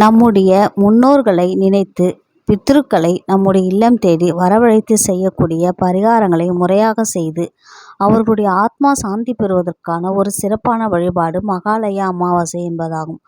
நம்முடைய முன்னோர்களை நினைத்து பித்ருக்களை நம்முடைய இல்லம் தேடி வரவழைத்து செய்யக்கூடிய பரிகாரங்களை முறையாக செய்து அவர்களுடைய ஆத்மா சாந்தி பெறுவதற்கான ஒரு சிறப்பான வழிபாடு மகாலய அமாவாசை என்பதாகும்.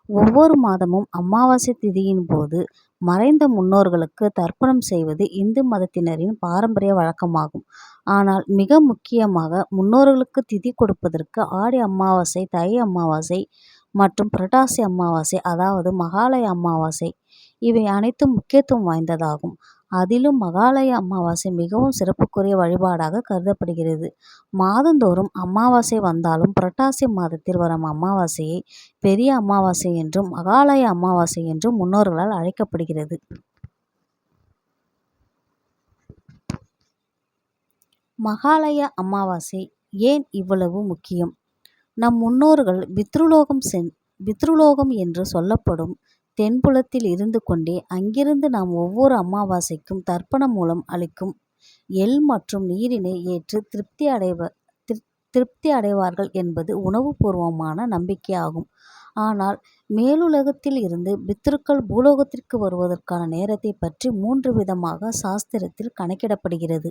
ஒவ்வொரு மாதமும் அமாவாசை திதியின் போது மறைந்த முன்னோர்களுக்கு தர்ப்பணம் செய்வது இந்து மதத்தினரின் பாரம்பரிய வழக்கமாகும். ஆனால் மிக முக்கியமாக முன்னோர்களுக்கு திதி கொடுப்பதற்கு ஆடி அமாவாசை, தை அமாவாசை மற்றும் புரட்டாசி அமாவாசை, அதாவது மகாலய அமாவாசை, இவை அனைத்தும் முக்கியத்துவம் வாய்ந்ததாகும். அதிலும் மகாலய அமாவாசை மிகவும் சிறப்புக்குரிய வழிபாடாக கருதப்படுகிறது. மாதந்தோறும் அமாவாசை வந்தாலும் புரட்டாசி மாதத்தில் வரும் அமாவாசையை பெரிய அமாவாசை என்றும் மகாலய அமாவாசை என்றும் முன்னோர்களால் அழைக்கப்படுகிறது. மகாலய அமாவாசை ஏன் இவ்வளவு முக்கியம்? நம் முன்னோர்கள் பித்ருலோகம் என்று சொல்லப்படும் தென்புலத்தில் இருந்து கொண்டே அங்கிருந்து நாம் ஒவ்வொரு அமாவாசைக்கும் தர்ப்பணம் மூலம் அளிக்கும் எள் மற்றும் நீரினை ஏற்று திருப்தி அடைவார்கள் என்பது உணவுபூர்வமான நம்பிக்கையாகும். ஆனால் மேலுலகத்தில் இருந்து பித்ருக்கள் பூலோகத்திற்கு வருவதற்கான நேரத்தை பற்றி 3 விதமாக சாஸ்திரத்தில் கணக்கிடப்படுகிறது.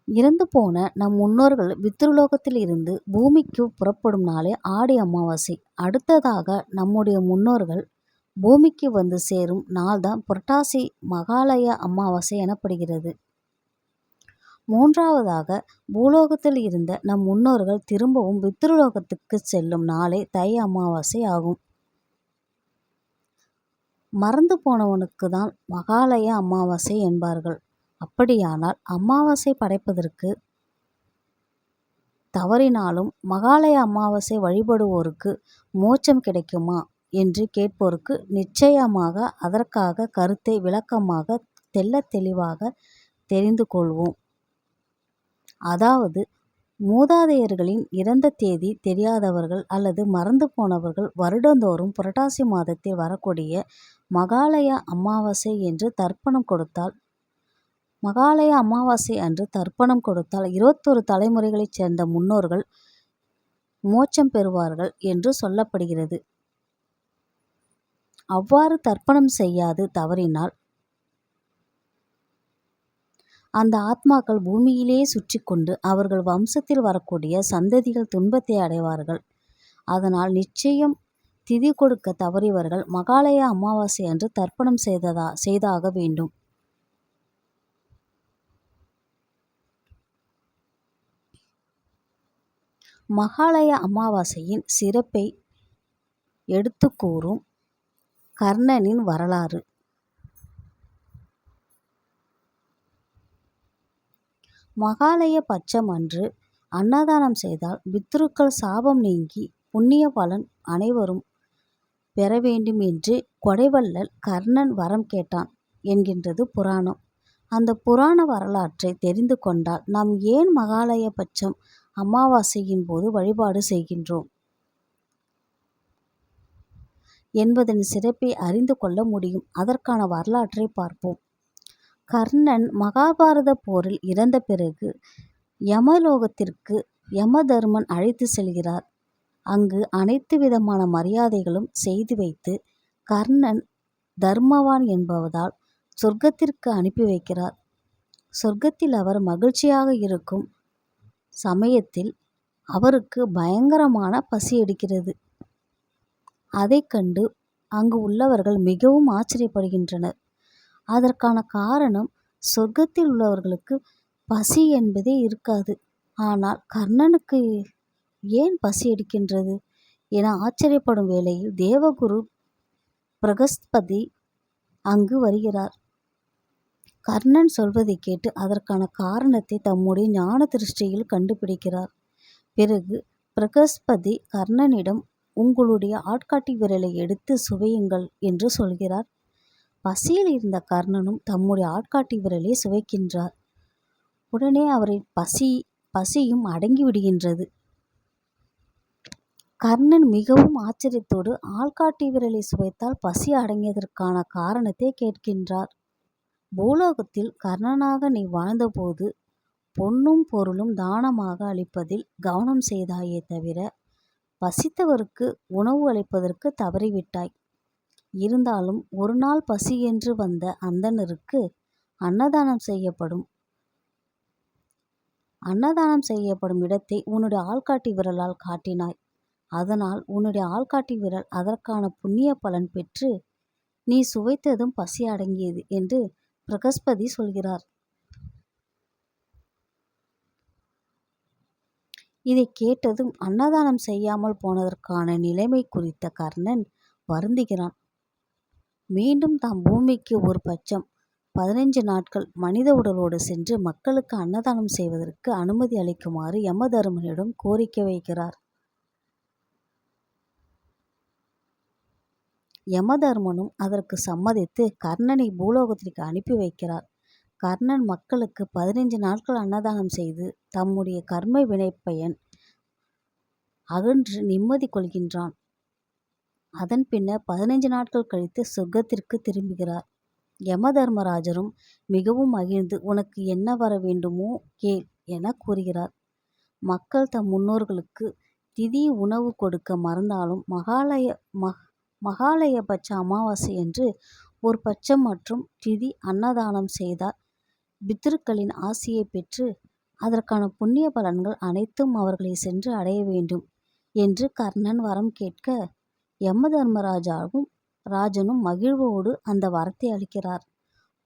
இறந்து போன நம் முன்னோர்கள் பித்ருலோகத்தில் இருந்து பூமிக்கு புறப்படும் நாளே ஆடி அமாவாசை. அடுத்ததாக நம்முடைய முன்னோர்கள் பூமிக்கு வந்து சேரும் நாள்தான் புரட்டாசி மகாலய அமாவாசை எனப்படுகிறது. மூன்றாவதாக பூலோகத்தில் இருந்த நம் முன்னோர்கள் திரும்பவும் பித்ருலோகத்துக்கு செல்லும் நாளே தை அமாவாசை ஆகும். மறந்து போனவனுக்கு தான் மகாலய அமாவாசை என்பார்கள். அப்படியானால் அமாவாசை படைப்பதற்கு தவறினாலும் மகாலய அமாவாசை வழிபடுவோருக்கு மோட்சம் கிடைக்குமா என்று கேட்போருக்கு நிச்சயமாக அதற்காக கருத்தை விளக்கமாக தெள்ளத் தெளிவாக தெரிந்து கொள்வோம். அதாவது மூதாதையர்களின் இறந்த தேதி தெரியாதவர்கள் அல்லது மறந்து போனவர்கள் வருடந்தோறும் புரட்டாசி மாதத்தில் வரக்கூடிய மகாலய அமாவாசை என்று தர்ப்பணம் கொடுத்தால் மகாலய அமாவாசை அன்று தர்ப்பணம் கொடுத்தால் 21 தலைமுறைகளைச் சேர்ந்த முன்னோர்கள் மோட்சம் பெறுவார்கள் என்று சொல்லப்படுகிறது. அவ்வாறு தர்ப்பணம் செய்யாது தவறினால் அந்த ஆத்மாக்கள் பூமியிலே சுற்றி கொண்டு அவர்கள் வம்சத்தில் வரக்கூடிய சந்ததிகள் துன்பத்தை அடைவார்கள். அதனால் நிச்சயம் திதி கொடுக்க தவறியவர்கள் மகாலய அமாவாசை அன்று தர்ப்பணம் செய்தாக வேண்டும். மகாலய அமாவாசையின் சிறப்பை எடுத்து கூறும் கர்ணனின் வரலாறு. மகாலய பட்சம் அன்று அன்னதானம் செய்தால் பித்ருக்கள் சாபம் நீங்கி புண்ணிய பலன் அனைவரும் பெற வேண்டும் என்று கொடைவள்ளல் கர்ணன் வரம் கேட்டான் என்கின்றது புராணம். அந்த புராண வரலாற்றை தெரிந்து கொண்டால் நாம் ஏன் மகாலய பட்சம் அமாவாசையின் போது வழிபாடு செய்கின்றோம் என்பதன் சிறப்பை அறிந்து கொள்ள முடியும். அதற்கான வரலாற்றை பார்ப்போம். கர்ணன் மகாபாரத போரில் இறந்த பிறகு யமலோகத்திற்கு யமதர்மன் அழைத்து செல்கிறார். அங்கு அனைத்து விதமான மரியாதைகளும் செய்து வைத்து கர்ணன் தர்மவான் என்பதால் சொர்க்கத்திற்கு அனுப்பி வைக்கிறார். சொர்க்கத்தில் அவர் மகிழ்ச்சியாக இருக்கும் சமயத்தில் அவருக்கு பயங்கரமான பசி எடுக்கிறது. அதை கண்டு அங்கு உள்ளவர்கள் மிகவும் ஆச்சரியப்படுகின்றனர். அதற்கான காரணம் சொர்க்கத்தில் உள்ளவர்களுக்கு பசி என்பதே இருக்காது. ஆனால் கர்ணனுக்கு ஏன் பசி எடுக்கின்றது என ஆச்சரியப்படும் வேளையில் தேவகுரு பிரகஸ்பதி அங்கு வருகிறார். கர்ணன் சொல்வதை கேட்டு அதற்கான காரணத்தை தம்முடைய ஞான திருஷ்டியில் கண்டுபிடிக்கிறார். பிறகு பிரகஸ்பதி கர்ணனிடம் உங்களுடைய ஆட்காட்டி விரலை எடுத்து சுவையுங்கள் என்று சொல்கிறார். பசியில் இருந்த கர்ணனும் தம்முடைய ஆட்காட்டி விரலை சுவைக்கின்றார். உடனே அவரின் பசியும் அடங்கிவிடுகின்றது. கர்ணன் மிகவும் ஆச்சரியத்தோடு ஆள்காட்டி விரலை சுவைத்தால் பசி அடங்கியதற்கான காரணத்தை கேட்கின்றார். பூலோகத்தில் கர்ணனாக நீ வாழ்ந்தபோது பொன்னும் பொருளும் தானமாக அளிப்பதில் கவனம் செய்தாயே தவிர பசித்தவருக்கு உணவு அளிப்பதற்கு தவறிவிட்டாய். இருந்தாலும் ஒரு நாள் பசி என்று வந்த அந்தணருக்கு அன்னதானம் செய்யப்படும் இடத்தை உன்னுடைய ஆள்காட்டி விரலால் காட்டினாய். அதனால் உன்னுடைய ஆள்காட்டி விரல் அதற்கான புண்ணிய பலன் பெற்று நீ சுவைத்ததும் பசி அடங்கியது என்று பிரகஸ்பதி சொல்கிறார். இதை கேட்டதும் அன்னதானம் செய்யாமல் போனதற்கான நிலைமை குறித்த கர்ணன் வருந்துகிறான். மீண்டும் தாம் பூமிக்கு ஒரு பட்சம் 15 நாட்கள் மனித உடலோடு சென்று மக்களுக்கு அன்னதானம் செய்வதற்கு அனுமதி அளிக்குமாறு யமதர்மனிடம் கோரிக்கை வைக்கிறார். யமதர்மனும் அதற்கு சம்மதித்து கர்ணனை பூலோகத்திற்கு அனுப்பி வைக்கிறார். கர்ணன் மக்களுக்கு 15 நாட்கள் அன்னதானம் செய்து தம்முடைய கர்ம வினைப்பயன் அகன்று நிம்மதி கொள்கின்றான். அதன் பின்னர் 15 நாட்கள் கழித்து சொர்க்கத்திற்கு திரும்புகிறார். யமதர்மராஜரும் மிகவும் மகிழ்ந்து உனக்கு என்ன வர வேண்டுமோ கேள் என கூறுகிறார். மக்கள் தம் முன்னோர்களுக்கு திதி உணவு கொடுக்க மறந்தாலும் மகாலயபட்ச அமாவாசை என்று ஒரு பட்சம் மற்றும் திதி அன்னதானம் செய்தார் பித்ருக்களின் ஆசியை பெற்று அதற்கான புண்ணிய பலன்கள் அனைத்தும் அவர்களை சென்று அடைய வேண்டும் என்று கர்ணன் வரம் கேட்க ராஜனும் மகிழ்வோடு அந்த வரத்தை அளிக்கிறார்.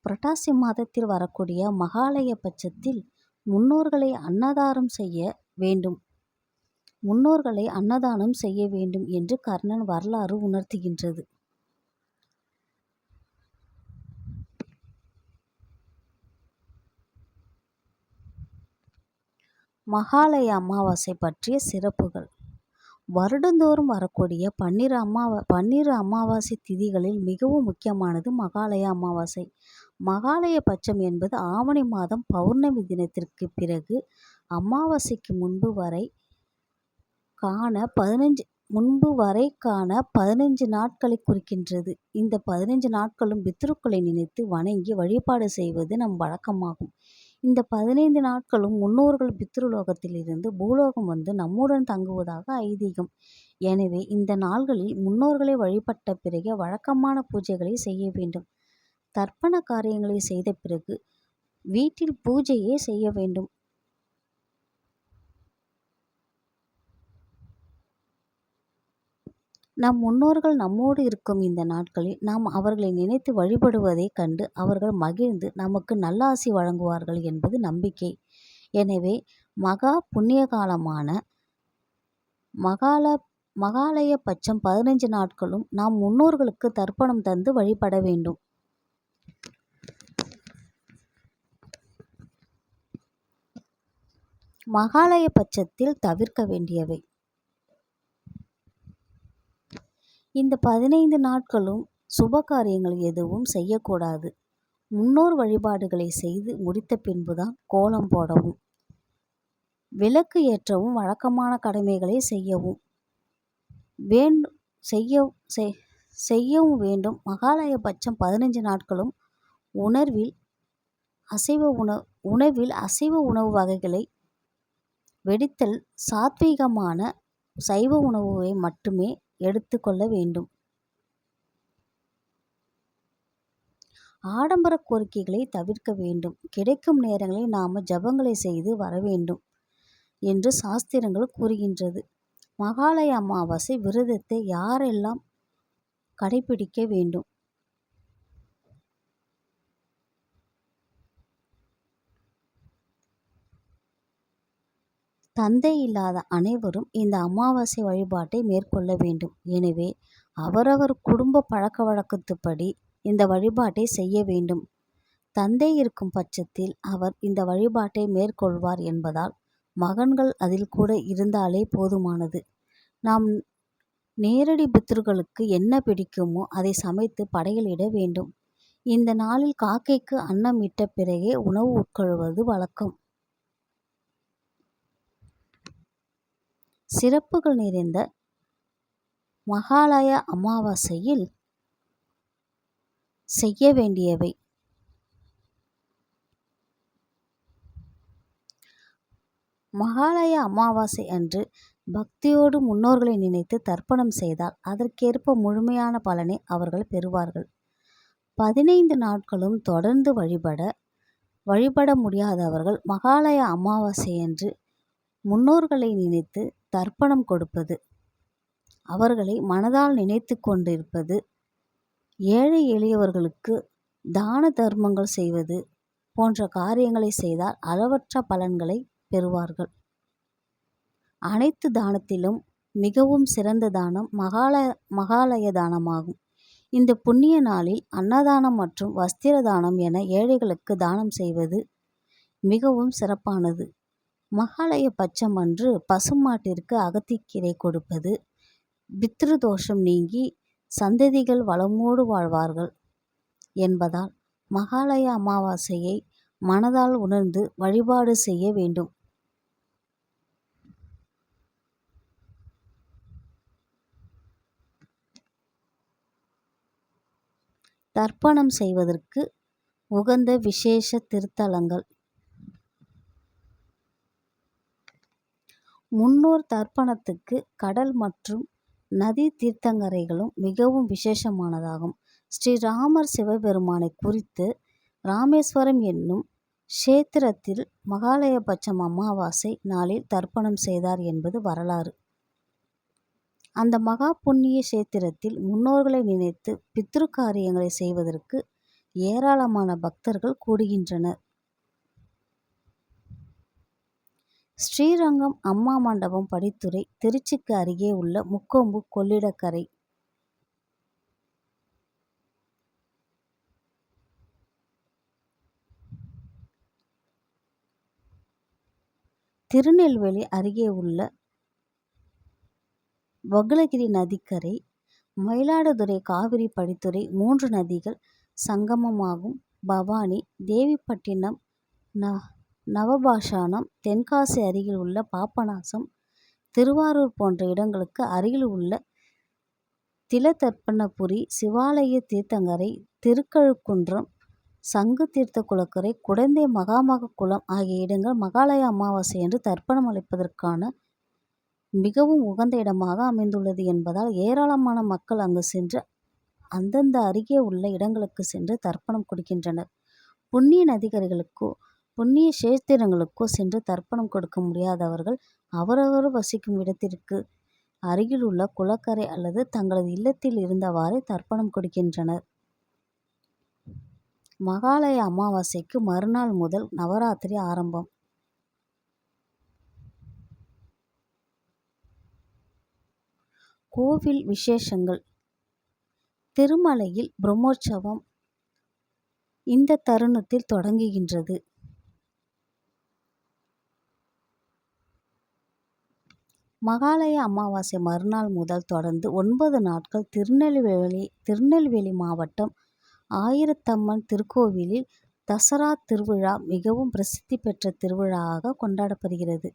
புரட்டாசி மாதத்தில் வரக்கூடிய மகாலய பட்சத்தில் முன்னோர்களை அன்னதானம் செய்ய வேண்டும் என்று கர்ணன் வரலாறு உணர்த்துகின்றது. மகாலய அமாவாசை பற்றிய சிறப்புகள். வருடந்தோறும் வரக்கூடிய 12 அமாவாசை திதிகளில் மிகவும் முக்கியமானது மகாலய அமாவாசை. மகாலய பட்சம் என்பது ஆவணி மாதம் பௌர்ணமி தினத்திற்கு பிறகு அமாவாசைக்கு முன்பு வரை காண 15 நாட்களை குறிக்கின்றது. இந்த 15 நாட்களும் பித்ருக்களை நினைத்து வணங்கி வழிபாடு செய்வது நம் வழக்கமாகும். இந்த 15 நாட்களும் முன்னோர்கள் பித்ருலோகத்திலிருந்து பூலோகம் வந்து நம்முடன் தங்குவதாக ஐதீகம். எனவே இந்த நாள்களில் முன்னோர்களை வழிபட்ட பிறகு வழக்கமான பூஜைகளை செய்ய வேண்டும். தர்ப்பண காரியங்களை செய்த பிறகு வீட்டில் பூஜையே செய்ய வேண்டும். நம் முன்னோர்கள் நம்மோடு இருக்கும் இந்த நாட்களில் நாம் அவர்களை நினைத்து வழிபடுவதைக் கண்டு அவர்கள் மகிழ்ந்து நமக்கு நல்லாசி வழங்குவார்கள் என்பது நம்பிக்கை. எனவே மகா புண்ணிய காலமான மகாலய பட்சம் 15 நாட்களும் நாம் முன்னோர்களுக்கு தர்ப்பணம் தந்து வழிபட வேண்டும். மகாலய பட்சத்தில் தவிர்க்க வேண்டியவை. இந்த 15 நாட்களும் சுப காரியங்கள் எதுவும் செய்யக்கூடாது. முன்னோர் வழிபாடுகளை செய்து முடித்த பின்புதான் கோலம் போடவும், விளக்கு ஏற்றவும், வழக்கமான கடமைகளை செய்யவும் வேண்டும். மகாலய பட்சம் 15 நாட்களும் உணவில் அசைவ உணவு வகைகளை வெடித்தல், சாத்வீகமான சைவ உணவை மட்டுமே எடுத்து கொள்ள வேண்டும். ஆடம்பர கோரிக்கைகளை தவிர்க்க வேண்டும். கிடைக்கும் நேரங்களில் நாம ஜபங்களை செய்து வர வேண்டும் என்று சாஸ்திரங்கள் கூறுகின்றது. மகாலய அமாவாசை விரதத்தை யாரெல்லாம் கடைபிடிக்க வேண்டும்? தந்தை இல்லாத அனைவரும் இந்த அமாவாசை வழிபாட்டை மேற்கொள்ள வேண்டும். எனவே அவரவர் குடும்ப பழக்க வழக்கத்துப்படி இந்த வழிபாட்டை செய்ய வேண்டும். தந்தை இருக்கும் பட்சத்தில் அவர் இந்த வழிபாட்டை மேற்கொள்வார் என்பதால் மகன்கள் அதில் கூட இருந்தாலே போதுமானது. நாம் நேரடி பித்ருக்களுக்கு என்ன பிடிக்குமோ அதை சமைத்து படையலிட வேண்டும். இந்த நாளில் காக்கைக்கு அன்னம் இட்ட பிறகே உணவு உட்கொள்வது வழக்கம். சிறப்புகள் நிறைந்த மகாலய அமாவாசையில் செய்ய வேண்டியவை. மகாலய அமாவாசை அன்று பக்தியோடு முன்னோர்களை நினைத்து தர்ப்பணம் செய்தால் அதற்கேற்ப முழுமையான பலனை அவர்கள் பெறுவார்கள். 15 நாட்களும் தொடர்ந்து வழிபட முடியாதவர்கள் மகாலய அமாவாசையன்று முன்னோர்களை நினைத்து தர்ப்பணம் கொடுப்பது, அவர்களை மனதால் நினைத்து கொண்டிருப்பது, ஏழை எளியவர்களுக்கு தான தர்மங்கள் செய்வது போன்ற காரியங்களை செய்தால் அளவற்ற பலன்களை பெறுவார்கள். அனைத்து தானத்திலும் மிகவும் சிறந்த தானம் மகாலய தானமாகும். இந்த புண்ணிய நாளில் அன்னதானம் மற்றும் வஸ்திர தானம் என ஏழைகளுக்கு தானம் செய்வது மிகவும் சிறப்பானது. மகாலய பட்சம் அன்று பசுமாட்டிற்கு அகத்திக்கீரை கொடுப்பது பித்ரு தோஷம் நீங்கி சந்ததிகள் வளமோடு வாழ்வார்கள் என்பதால் மகாலய அமாவாசையை மனதால் உணர்ந்து வழிபாடு செய்ய வேண்டும். தர்ப்பணம் செய்வதற்கு உகந்த விசேஷ திருத்தலங்கள். முன்னோர் தர்ப்பணத்துக்கு கடல் மற்றும் நதி தீர்த்தங்கரைகளும் மிகவும் விசேஷமானதாகும். ஸ்ரீராமர் சிவபெருமானை குறித்து ராமேஸ்வரம் என்னும் க்ஷேத்திரத்தில் மகாலயபட்சம் அமாவாசை நாளில் தர்ப்பணம் செய்தார் என்பது வரலாறு. அந்த மகா புண்ணிய கஷேத்திரத்தில் முன்னோர்களை நினைத்து பித்ரு காரியங்களை செய்வதற்கு ஏராளமான பக்தர்கள் கூடுகின்றனர். ஸ்ரீரங்கம் அம்மா மண்டபம் படித்துறை திருச்சிக்கு அருகே உள்ள முக்கொம்பு கொள்ளிடக்கரை. திருநெல்வேலி அருகே உள்ள வகுளகிரி நதிக்கரை. மயிலாடுதுறை காவிரி படித்துறை 3 நதிகள் சங்கமமாகும் பவானி, தேவிப்பட்டினம், நவபாஷானம், தென்காசி அருகில் உள்ள பாபநாசம், திருவாரூர் போன்ற இடங்களுக்கு அருகில் உள்ள திலதர்ப்பணபுரி, சிவாலய தீர்த்தங்கரை, திருக்கழுக்குன்றம், சங்கு தீர்த்த குளக்கரை, குடந்தை மகாமக குளம் ஆகிய இடங்கள் மகாலய அமாவாசை என்று தர்ப்பணம் அளிப்பதற்கான மிகவும் உகந்த இடமாக அமைந்துள்ளது என்பதால் ஏராளமான மக்கள் அங்கு சென்று அந்தந்த அருகே உள்ள இடங்களுக்கு சென்று தர்ப்பணம் கொடுக்கின்றனர். புண்ணிய நதிக்கரைகளுக்கோ புண்ணிய கஷேத்திரங்களுக்கோ சென்று தர்ப்பணம் கொடுக்க முடியாதவர்கள் அவரவர் வசிக்கும் இடத்திற்கு அருகில் உள்ள குளக்கரை அல்லது தங்களது இல்லத்தில் இருந்தவாறே தர்ப்பணம் கொடுக்கின்றனர். மகாலய அமாவாசைக்கு மறுநாள் முதல் நவராத்திரி ஆரம்பம். கோவில் விசேஷங்கள். திருமலையில் பிரம்மோற்சவம் இந்த தருணத்தில் தொடங்குகின்றது. மகாலய அமாவாசை மறுநாள் முதல் தொடர்ந்து 9 நாட்கள் திருநெல்வேலி மாவட்டம் ஆயிரத்தம்மன் திருக்கோவிலில் தசரா திருவிழா மிகவும் பிரசித்தி பெற்ற திருவிழாவாக கொண்டாடப்படுகிறது.